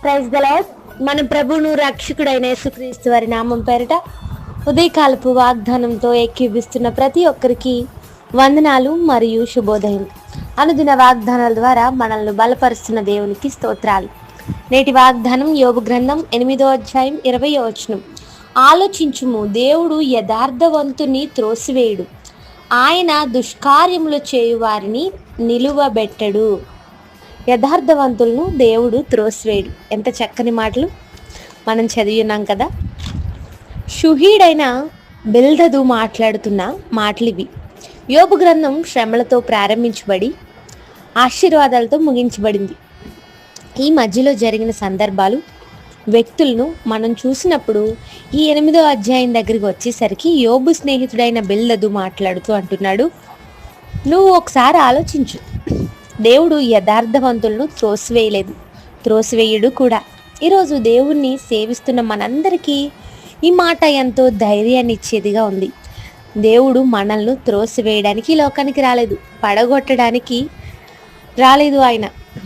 Praise the lord. మన ప్రభువును రక్షకుడైన యేసుక్రీస్తు వారి నామం పేరిట ఉదయకాలపు వాగ్దానంతో ఏకీభిస్తున్న ప్రతి ఒక్కరికి వందనాలు మరియు శుభోదయం. అనుదిన వాగ్దానాల ద్వారా మనల్ని బలపరుస్తున్న దేవునికి స్తోత్రాలు. నేటి వాగ్దానం యోబు గ్రంథం 8వ అధ్యాయం 20వ వచనం. ఆలోచించుము, దేవుడు యథార్థవంతుని త్రోసివేయుడు, ఆయన దుష్కార్యములు చేయు వారిని నిలువబెట్టడు. యథార్థవంతులను దేవుడు త్రోసివేయుడు. ఎంత చక్కని మాటలు మనం చదివి ఉన్నాం కదా. షుహీడైన బిల్దదు మాట్లాడుతున్న మాటలు ఇవి. యోబు గ్రంథం శ్రమలతో ప్రారంభించబడి ఆశీర్వాదాలతో ముగించబడింది. ఈ మధ్యలో జరిగిన సందర్భాలు, వ్యక్తులను మనం చూసినప్పుడు ఈ 8వ అధ్యాయం దగ్గరికి వచ్చేసరికి యోబు స్నేహితుడైన బిల్దదు మాట్లాడుతూ అంటున్నాడు, నువ్వు ఒకసారి ఆలోచించు, దేవుడు యథార్థవంతులను త్రోసివేయుడు కూడా. ఈరోజు దేవుణ్ణి సేవిస్తున్న మనందరికీ ఈ మాట ఎంతో ధైర్యాన్ని ఇచ్చేదిగా ఉంది. దేవుడు మనల్ని త్రోసివేయడానికి లోకానికి రాలేదు, పడగొట్టడానికి రాలేదు. ఆయన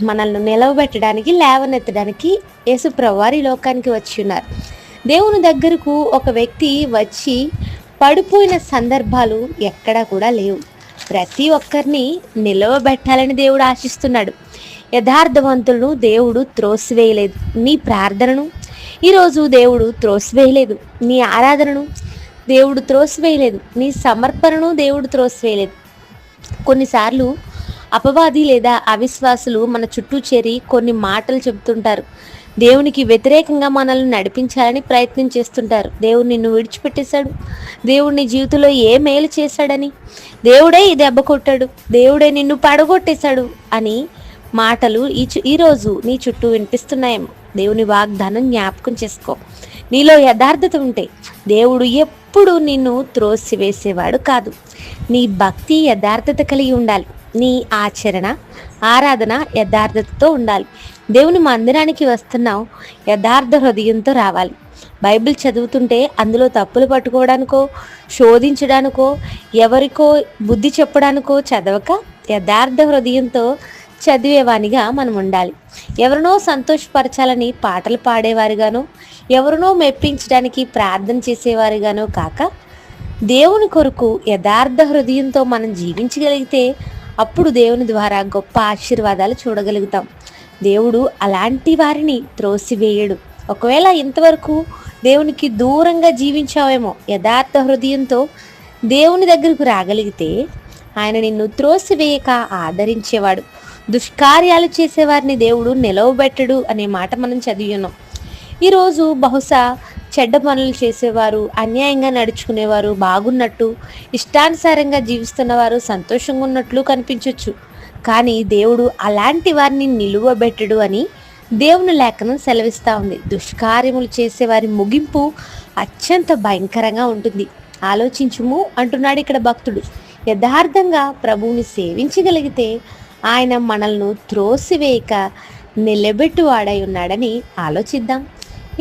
మనల్ని నిలవబెట్టడానికి, లేవనెత్తడానికి యేసుప్రభువారు ఈ లోకానికి వచ్చి ఉన్నారు. దేవుని దగ్గరకు ఒక వ్యక్తి వచ్చి పడిపోయిన సందర్భాలు ఎక్కడా కూడా లేవు. ప్రతి ఒక్కరిని నిలవబెట్టాలని దేవుడు ఆశిస్తున్నాడు. యథార్థవంతులను దేవుడు త్రోసివేయలేదు. నీ ప్రార్థనను ఈరోజు దేవుడు త్రోసివేయలేదు. నీ ఆరాధనను దేవుడు త్రోసివేయలేదు. నీ సమర్పణను దేవుడు త్రోసివేయలేదు. కొన్నిసార్లు అపవాది లేదా అవిశ్వాసులు మన చుట్టూ చేరి కొన్ని మాటలు చెబుతుంటారు. దేవునికి వ్యతిరేకంగా మనల్ని నడిపించాలని ప్రయత్నం చేస్తుంటారు. దేవుడు నిన్ను విడిచిపెట్టేశాడు, దేవుడు నీ జీవితంలో ఏ మేలు చేశాడని, దేవుడే ఈ దెబ్బ కొట్టాడు, దేవుడే నిన్ను పడగొట్టేశాడు అని మాటలు ఈరోజు నీ చుట్టూ వినిపిస్తున్నాయేమో. దేవుని వాగ్దానం జ్ఞాపకం చేసుకో. నీలో యథార్థత ఉంటే దేవుడు ఎప్పుడు నిన్ను త్రోసివేసేవాడు కాదు. నీ భక్తి యథార్థత కలిగి ఉండాలి. నీ ఆచరణ, ఆరాధన యథార్థతతో ఉండాలి. దేవుని మందిరానికి వస్తున్నావు, యథార్థ హృదయంతో రావాలి. బైబిల్ చదువుతుంటే అందులో తప్పులు పట్టుకోవడానికో, శోధించడానికో, ఎవరికో బుద్ధి చెప్పడానికో చదవక యథార్థ హృదయంతో చదివేవానిగా మనం ఉండాలి. ఎవరినో సంతోషపరచాలని పాటలు పాడేవారిగానో, ఎవరినో మెప్పించడానికి ప్రార్థన చేసేవారిగానో కాక, దేవుని కొరకు యథార్థ హృదయంతో మనం జీవించగలిగితే అప్పుడు దేవుని ద్వారా గొప్ప ఆశీర్వాదాలు చూడగలుగుతాం. దేవుడు అలాంటి వారిని త్రోసివేయడు. ఒకవేళ ఇంతవరకు దేవునికి దూరంగా జీవించావేమో, యథార్థ హృదయంతో దేవుని దగ్గరకు రాగలిగితే ఆయన నిన్ను త్రోసివేయక ఆదరించేవాడు. దుష్కార్యాలు చేసేవారిని దేవుడు నిలవబెట్టడు అనే మాట మనం చదివి ఉన్నాం. ఈరోజు బహుశా చెడ్డ పనులు చేసేవారు, అన్యాయంగా నడుచుకునేవారు బాగున్నట్టు, ఇష్టానుసారంగా జీవిస్తున్నవారు సంతోషంగా ఉన్నట్లు కనిపించవచ్చు. కానీ దేవుడు అలాంటి వారిని నిలువబెట్టడు అని దేవుని లేఖనం సెలవిస్తూ ఉంది. దుష్కార్యములు చేసేవారి ముగింపు అత్యంత భయంకరంగా ఉంటుంది. ఆలోచించుము అంటున్నాడు ఇక్కడ భక్తుడు. యథార్థంగా ప్రభువుని సేవించగలిగితే ఆయన మనల్ని త్రోసివేయక నిలబెట్టువాడై ఉన్నాడని ఆలోచిద్దాం.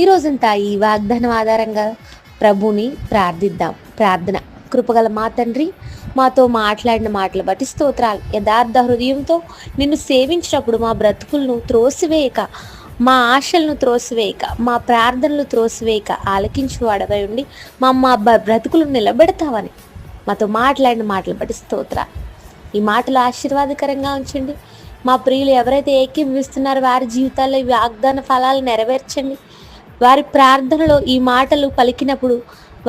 ఈరోజంతా ఈ వాగ్దానం ఆధారంగా ప్రభువుని ప్రార్థిద్దాం. ప్రార్థన. కృపగల మా తండ్రి, మాతో మాట్లాడిన మాటలు బట్టి స్తోత్రాలు. యథార్థ హృదయంతో నిన్ను సేవించినప్పుడు మా బ్రతుకులను త్రోసివేయక, మా ఆశలను త్రోసివేయక, మా ప్రార్థనలు త్రోసివేయక ఆలకించువాడవై ఉండి మా బ్రతుకులను నిలబెడతావని మాతో మాట్లాడిన మాటలు బట్టి స్తోత్రాలు. ఈ మాటలు ఆశీర్వాదకరంగా ఉంచండి. మా ప్రియులు ఎవరైతే ఏకీభవిస్తున్నారో వారి జీవితాల్లో ఈ వాగ్దాన ఫలాలు నెరవేర్చండి. వారి ప్రార్థనలో ఈ మాటలు పలికినప్పుడు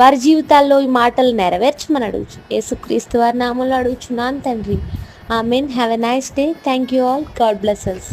వారి జీవితాల్లో ఈ మాటలు నెరవేర్చమని అడుగుచు యేసుక్రీస్తు వారి నామంలో అడుగుచున్నాను తండ్రి. Amen. Have a nice day. Thank you all. God bless us.